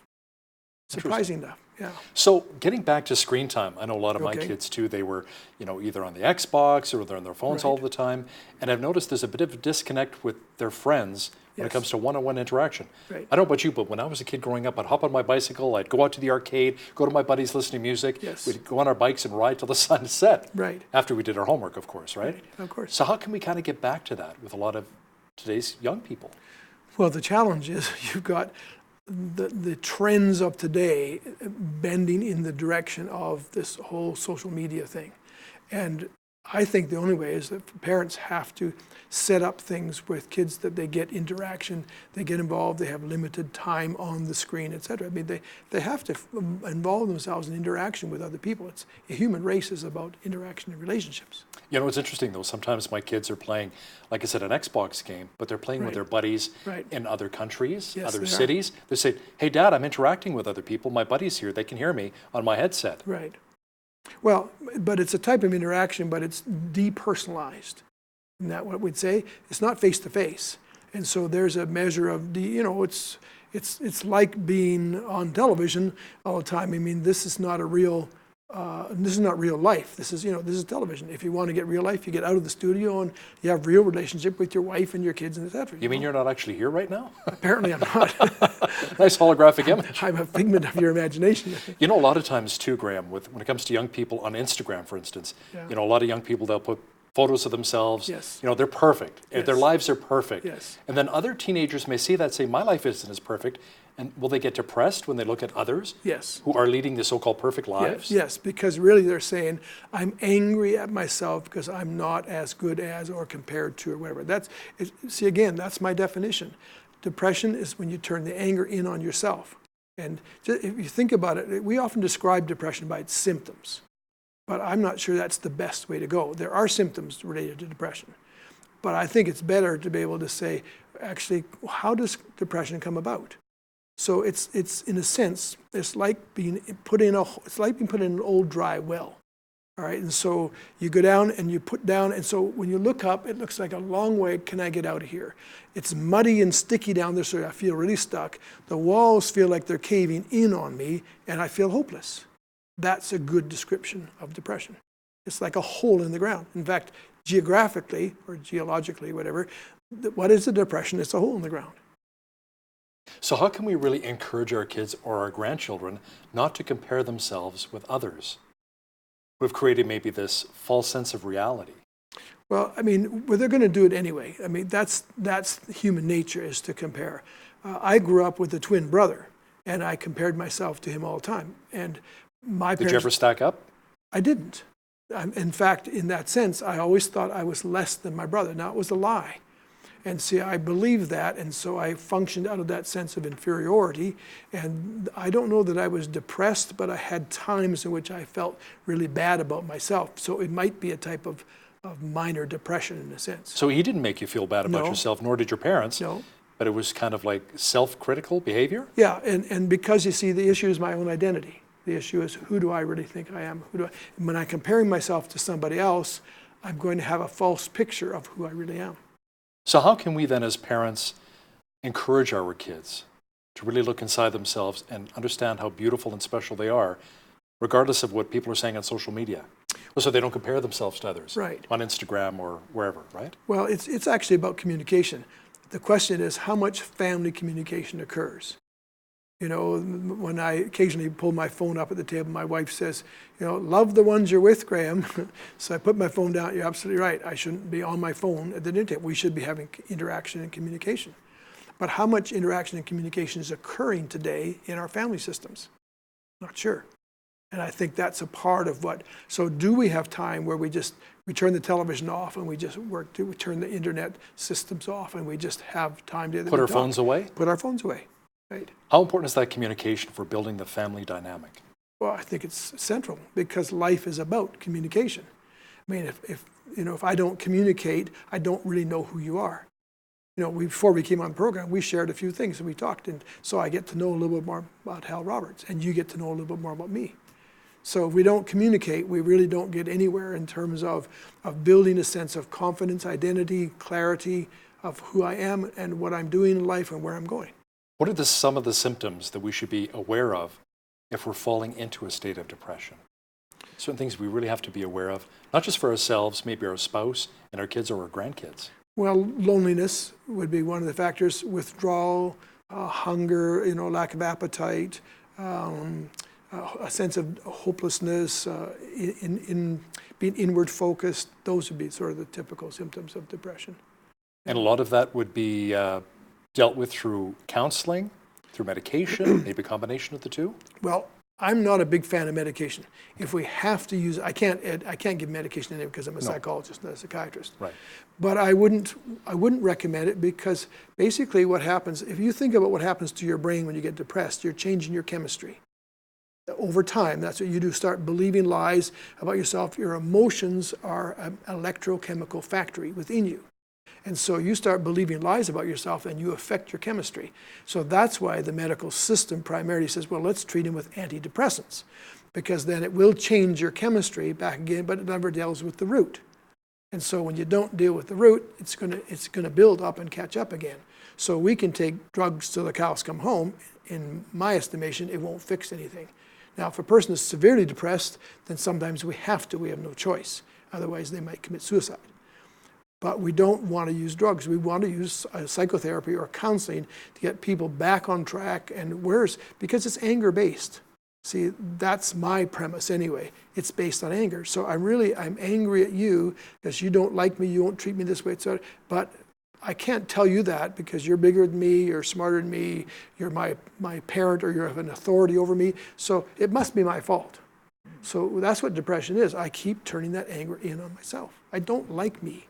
Surprising enough, yeah. So getting back to screen time, I know a lot of my kids too, they were, either on the Xbox or they're on their phones all the time. And I've noticed there's a bit of a disconnect with their friends when it comes to one-on-one interaction. Right. I don't know about you, but when I was a kid growing up, I'd hop on my bicycle, I'd go out to the arcade, go to my buddies listening to music. Yes. We'd go on our bikes and ride till the sun set. Right. After we did our homework, of course, right? Of course. So how can we kind of get back to that with a lot of today's young people? Well, the challenge is you've got the trends of today bending in the direction of this whole social media thing. And I think the only way is that parents have to set up things with kids that they get interaction, they get involved, they have limited time on the screen, etc. I mean, they have to involve themselves in interaction with other people. It's a human race is about interaction and relationships. You know, it's interesting though, sometimes my kids are playing, like I said, an Xbox game, but they're playing with their buddies in other countries, other cities. They say, hey Dad, I'm interacting with other people, my buddy's here, they can hear me on my headset. Right. Well, but it's a type of interaction, but it's depersonalized. Isn't that what we'd say? It's not face to face. And so there's a measure of, it's like being on television all the time. I mean, this is not real life. This is television. If you want to get real life, you get out of the studio and you have real relationship with your wife and your kids and etc. You mean you're not actually here right now? Apparently I'm not. Nice holographic image. I'm a figment of your imagination. You know, a lot of times too, Graham, when it comes to young people on Instagram, for instance, you know, a lot of young people, they'll put photos of themselves. Yes. You know, they're perfect. Yes. Their lives are perfect. Yes. And then other teenagers may see that, say, my life isn't as perfect. And will they get depressed when they look at others who are leading the so-called perfect lives? Yes, because really they're saying, I'm angry at myself because I'm not as good as or compared to or whatever. See, again, that's my definition. Depression is when you turn the anger in on yourself. And if you think about it, we often describe depression by its symptoms. But I'm not sure that's the best way to go. There are symptoms related to depression. But I think it's better to be able to say, actually, how does depression come about? So it's in a sense, it's like being put in an old dry well. All right, and so you go down and you put down, and so when you look up, it looks like a long way can I get out of here. It's muddy and sticky down there, so I feel really stuck. The walls feel like they're caving in on me, and I feel hopeless. That's a good description of depression. It's like a hole in the ground. In fact, geographically or geologically, whatever, what is a depression? It's a hole in the ground. So how can we really encourage our kids or our grandchildren not to compare themselves with others who've created maybe this false sense of reality? Well, I mean, they're going to do it anyway. I mean, that's human nature, is to compare. I grew up with a twin brother, and I compared myself to him all the time. And my parents, did you ever stack up? I didn't. In fact, in that sense, I always thought I was less than my brother. Now, it was a lie. And see, I believed that, and so I functioned out of that sense of inferiority. And I don't know that I was depressed, but I had times in which I felt really bad about myself. So it might be a type of minor depression in a sense. So he didn't make you feel bad about yourself, nor did your parents. No. But it was kind of like self-critical behavior? Yeah, and because you see, the issue is my own identity. The issue is, who do I really think I am? When I'm comparing myself to somebody else, I'm going to have a false picture of who I really am. So how can we then as parents encourage our kids to really look inside themselves and understand how beautiful and special they are, regardless of what people are saying on social media? So they don't compare themselves to others on Instagram or wherever, right? Well, it's actually about communication. The question is, how much family communication occurs? You know, when I occasionally pull my phone up at the table, my wife says, you know, love the ones you're with, Graham. So I put my phone down. You're absolutely right. I shouldn't be on my phone at the dinner table. We should be having interaction and communication. But how much interaction and communication is occurring today in our family systems? Not sure. And I think that's a part of what, so do we have time where we turn the television off and we just we turn the internet systems off and we just have time to put our phones away? Put our phones away. Right. How important is that communication for building the family dynamic? Well, I think it's central because life is about communication. I mean, if I don't communicate, I don't really know who you are. You know, before we came on the program, we shared a few things and we talked, and so I get to know a little bit more about Hal Roberts, and you get to know a little bit more about me. So if we don't communicate, we really don't get anywhere in terms of building a sense of confidence, identity, clarity of who I am and what I'm doing in life and where I'm going. What are some of the symptoms that we should be aware of if we're falling into a state of depression? Certain things we really have to be aware of, not just for ourselves, maybe our spouse and our kids or our grandkids. Well, loneliness would be one of the factors. Withdrawal, hunger, lack of appetite, a sense of hopelessness, in being inward focused. Those would be sort of the typical symptoms of depression. And a lot of that would be dealt with through counseling, through medication, maybe a combination of the two? Well, I'm not a big fan of medication. If we have to use, I can't give medication in it because I'm a psychologist, not a psychiatrist. Right. But I wouldn't recommend it, because basically what happens, if you think about what happens to your brain when you get depressed, you're changing your chemistry. Over time, that's what you do. Start believing lies about yourself. Your emotions are an electrochemical factory within you. And so you start believing lies about yourself and you affect your chemistry. So that's why the medical system primarily says, well, let's treat him with antidepressants, because then it will change your chemistry back again, but it never deals with the root. And so when you don't deal with the root, it's gonna build up and catch up again. So we can take drugs till the cows come home. In my estimation, it won't fix anything. Now, if a person is severely depressed, then sometimes we have no choice. Otherwise, they might commit suicide. But we don't want to use drugs. We want to use psychotherapy or counseling to get people back on track. And because it's anger-based. See, that's my premise anyway. It's based on anger. So I'm angry at you because you don't like me, you won't treat me this way, etc. But I can't tell you that because you're bigger than me, you're smarter than me, you're my parent, or you have an authority over me. So it must be my fault. So that's what depression is. I keep turning that anger in on myself. I don't like me.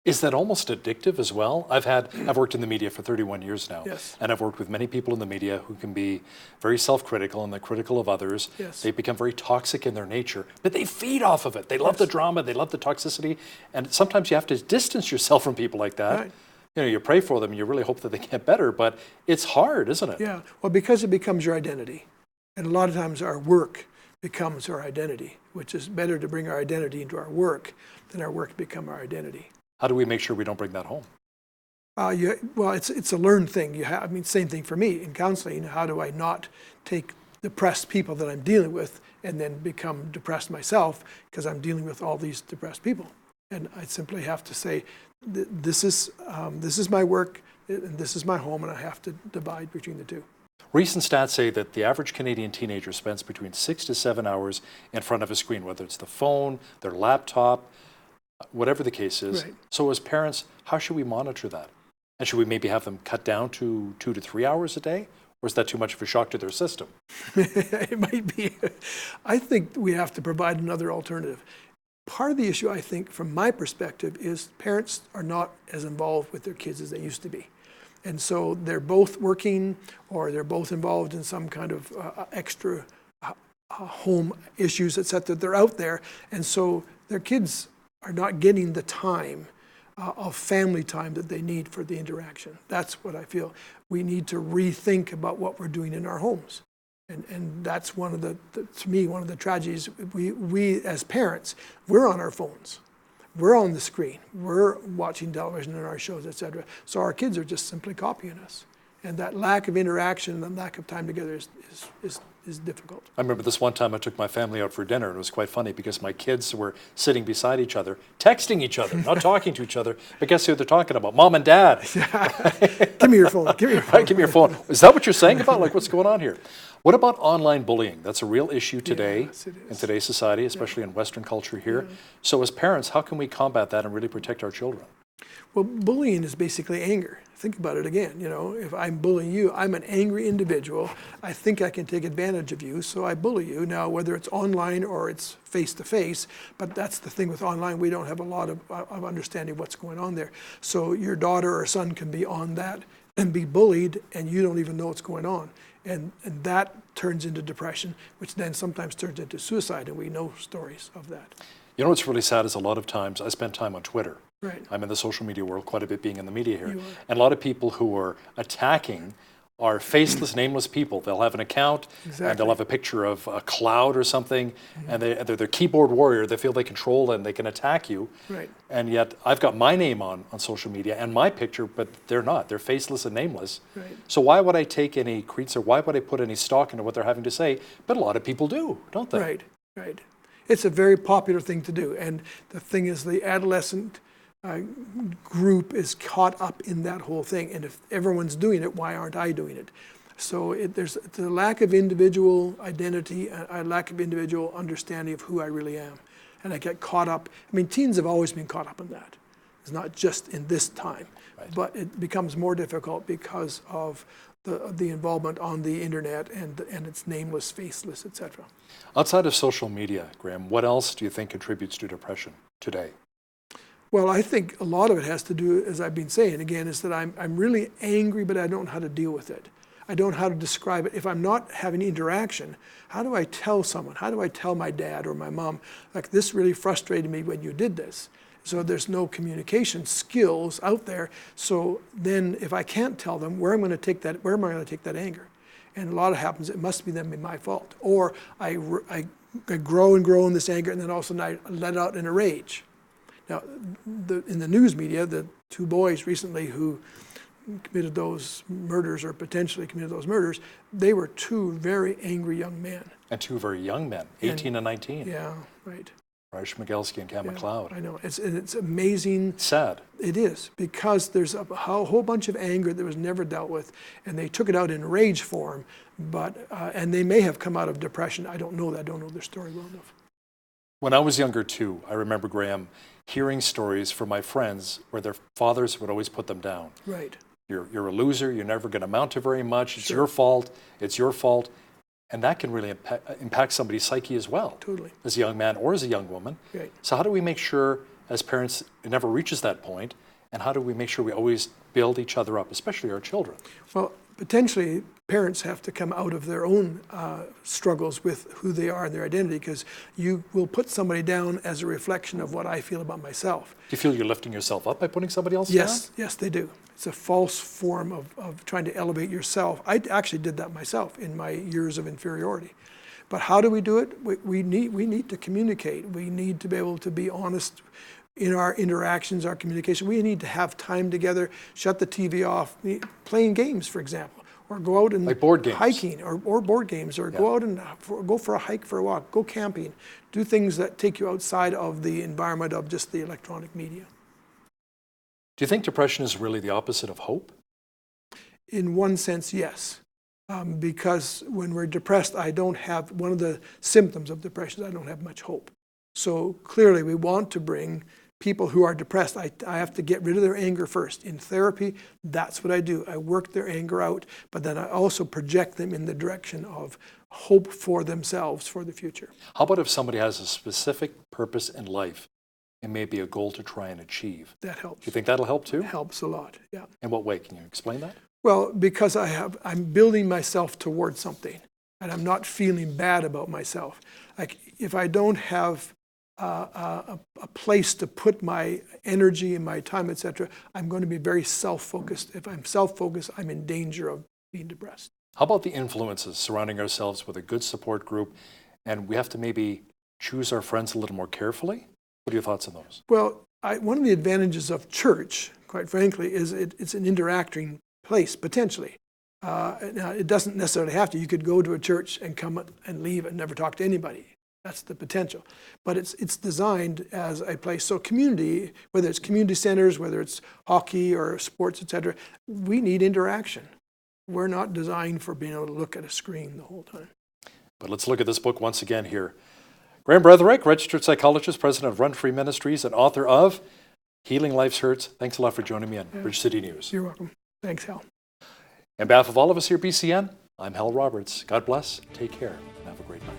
Is that almost addictive as well? I've worked in the media for 31 years now. Yes. And I've worked with many people in the media who can be very self-critical and they're critical of others. Yes. They become very toxic in their nature, but they feed off of it. They love the drama, they love the toxicity, and sometimes you have to distance yourself from people like that. Right. You know, you pray for them, you really hope that they get better, but it's hard, isn't it? Yeah, well, because it becomes your identity. And a lot of times our work becomes our identity, which is better to bring our identity into our work than our work become our identity. How do we make sure we don't bring that home? Well, it's a learned thing. Same thing for me in counseling. How do I not take depressed people that I'm dealing with and then become depressed myself because I'm dealing with all these depressed people? And I simply have to say, this is my work, and this is my home, and I have to divide between the two. Recent stats say that the average Canadian teenager spends between 6 to 7 hours in front of a screen, whether it's the phone, their laptop, whatever the case is. Right. So as parents, how should we monitor that? And should we maybe have them cut down to 2 to 3 hours a day? Or is that too much of a shock to their system? It might be. I think we have to provide another alternative. Part of the issue, I think, from my perspective, is parents are not as involved with their kids as they used to be. And so they're both working, or they're both involved in some kind of extra home issues, et cetera. They're out there. And so their kids are not getting the time of family time that they need for the interaction. That's what I feel. We need to rethink about what we're doing in our homes. And that's one of to me, one of the tragedies. We as parents, we're on our phones. We're on the screen. We're watching television and our shows, et cetera. So our kids are just simply copying us. And that lack of interaction and lack of time together is difficult. I remember this one time I took my family out for dinner, and it was quite funny because my kids were sitting beside each other, texting each other, not talking to each other, but guess who they're talking about? Mom and Dad. Give me your phone. Give me your phone. Right, give me your phone. Is that what you're saying about? Like, what's going on here? What about online bullying? That's a real issue today in today's society, especially in Western culture here. Yeah. So as parents, how can we combat that and really protect our children? Well, bullying is basically anger. Think about it again. You know, if I'm bullying you, I'm an angry individual. I think I can take advantage of you, so I bully you. Now, whether it's online or it's face-to-face, but that's the thing with online. We don't have a lot of understanding of what's going on there. So your daughter or son can be on that and be bullied, and you don't even know what's going on. And that turns into depression, which then sometimes turns into suicide, and we know stories of that. You know what's really sad is a lot of times I spend time on Twitter. Right. I'm in the social media world quite a bit, being in the media here. You are. And a lot of people who are attacking are faceless, nameless people. They'll have an account, and they'll have a picture of a cloud or something, and they're their keyboard warrior. They feel they control and they can attack you. Right. And yet I've got my name on social media and my picture, but they're not. They're faceless and nameless. Right. So why would I take any credence, or why would I put any stock into what they're having to say? But a lot of people do, don't they? Right, right. It's a very popular thing to do. And the thing is, the adolescent group is caught up in that whole thing. And if everyone's doing it, why aren't I doing it? So there's the lack of individual identity, a lack of individual understanding of who I really am. And I get caught up. I mean, teens have always been caught up in that. It's not just in this time. Right. But it becomes more difficult because of the involvement on the internet and it's nameless, faceless, etc. Outside of social media, Graham, what else do you think contributes to depression today? Well, I think a lot of it has to do, as I've been saying again, is that I'm really angry, but I don't know how to deal with it. I don't know how to describe it. If I'm not having interaction, how do I tell someone? How do I tell my dad or my mom, like, this really frustrated me when you did this? So there's no communication skills out there. So then if I can't tell them, where am I going to take that anger? And a lot of happens, it must be my fault. Or I grow and grow in this anger, and then all of a sudden I let it out in a rage. Now, in the news media, the 2 boys recently who committed those murders or potentially committed those murders, they were 2 very angry young men. And 2 very young men, 18 and 19. Yeah, right. Bryce Schmigelski and Cam McLeod. I know. It's amazing. Sad. It is, because there's a whole bunch of anger that was never dealt with, and they took it out in rage form, but and they may have come out of depression. I don't know that. I don't know their story well enough. When I was younger too, I remember, Graham, hearing stories from my friends where their fathers would always put them down. Right. You're a loser. You're never going to amount to very much. It's Sure. your fault. It's your fault. And that can really impact somebody's psyche as well. Totally. As a young man or as a young woman. Right. So how do we make sure, as parents, it never reaches that point? And how do we make sure we always build each other up, especially our children? Well, potentially parents have to come out of their own struggles with who they are and their identity, because you will put somebody down as a reflection of what I feel about myself. Do you feel you're lifting yourself up by putting somebody else down? Yes, they do. It's a false form of trying to elevate yourself. I actually did that myself in my years of inferiority. But how do we do it? We need to communicate. We need to be able to be honest in our interactions, our communication. We need to have time together, shut the TV off, playing games, for example, or go out and like board games. hiking, or board games, or go out and go for a hike, for a walk, go camping, do things that take you outside of the environment of just the electronic media. Do you think depression is really the opposite of hope? In one sense, yes. Because when we're depressed, I don't have, one of the symptoms of depression is I don't have much hope. So clearly we want to bring people who are depressed, I have to get rid of their anger first. In therapy, that's what I do. I work their anger out, but then I also project them in the direction of hope for themselves for the future. How about if somebody has a specific purpose in life and maybe a goal to try and achieve? That helps. Do you think that'll help too? It helps a lot, yeah. In what way? Can you explain that? Well, because I'm building myself towards something, and I'm not feeling bad about myself. Like, if I don't have a place to put my energy and my time, etc., I'm going to be very self-focused. If I'm self-focused, I'm in danger of being depressed. How about the influences surrounding ourselves with a good support group, and we have to maybe choose our friends a little more carefully? What are your thoughts on those? Well, one of the advantages of church, quite frankly, is it's an interacting place, potentially. Now, it doesn't necessarily have to. You could go to a church and come and leave and never talk to anybody. That's the potential. But it's designed as a place. So community, whether it's community centers, whether it's hockey or sports, etc., we need interaction. We're not designed for being able to look at a screen the whole time. But let's look at this book once again here. Graham Bretherick, registered psychologist, president of Run Free Ministries, and author of Healing Life's Hurts. Thanks a lot for joining me on Bridge City News. You're welcome. Thanks, Hal. On behalf of all of us here at BCN, I'm Hal Roberts. God bless, take care, and have a great night.